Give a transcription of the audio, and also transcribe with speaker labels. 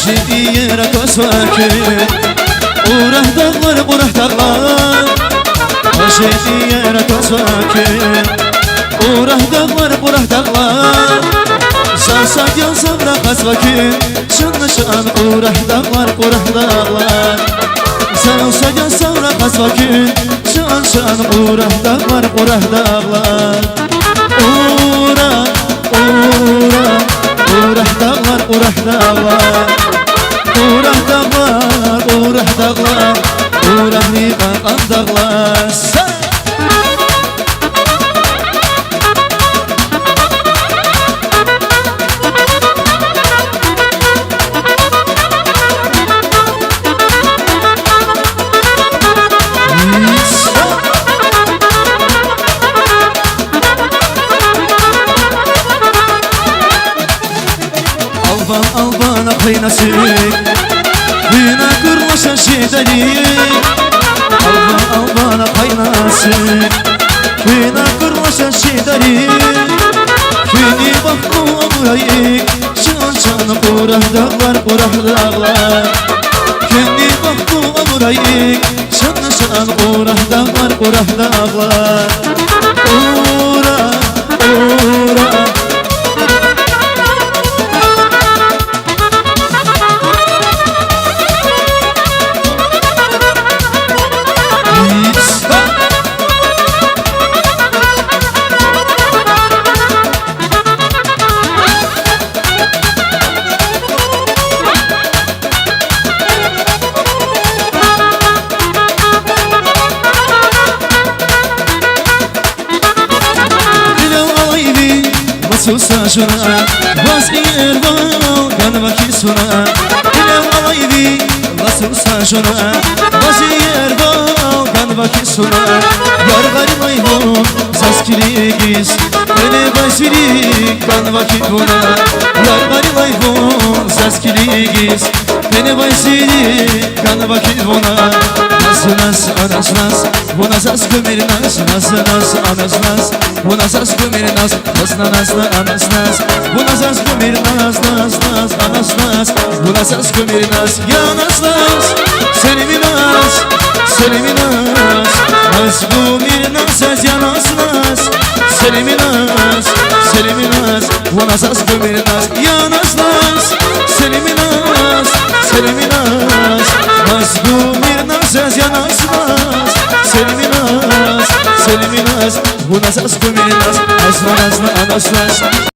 Speaker 1: Aşiye rakosvaki Urah dağlar, urah dağlar Aşiye rakosvaki Urah dağlar, urah dağlar Sarsat yansam rakosvaki Şan şan urah dağlar, urah dağlar Sarsat yansam rakosvaki Şan şan urah dağlar, urah dağlar Urah, urah Urah dağlar, urah dağlar Urah dağlar, urah dağlar Urah niqan dağlar Albana kaynasın Hüna kurlaşan şeydali Albana kaynasın Hüna kurlaşan şeydali Hüni bakma burayı Şan şan urah dağlar, urah dağlar Hüni bakma burayı Şan şan urah dağlar, urah dağlar Urah, urah Susa şuna Bas yerval kanvaki suna Bilev alaydi Susa şuna Bas yerval kanvaki suna Yar garimay bu Saskirigis Beni basiri kanvaki buna Yar garimay bu Saskirigis Beni basiri kanvaki buna Nas anas nas Buna sas kömür nas Nas anas nas Buna sas kömür nas Nas anas nas Buna sas kömür nas anas nas Buna sas kömür nas Ya nas Selimi nas Selimi nas Nas kömür nas Ya nas Selimi nas Selimi nas Buna sas kömür nas Ya nas Selimi nas Selimi nas Nas kömür nas Ya nas Selimi nas Selimi nas Buna sas kömür nas Nas anas nas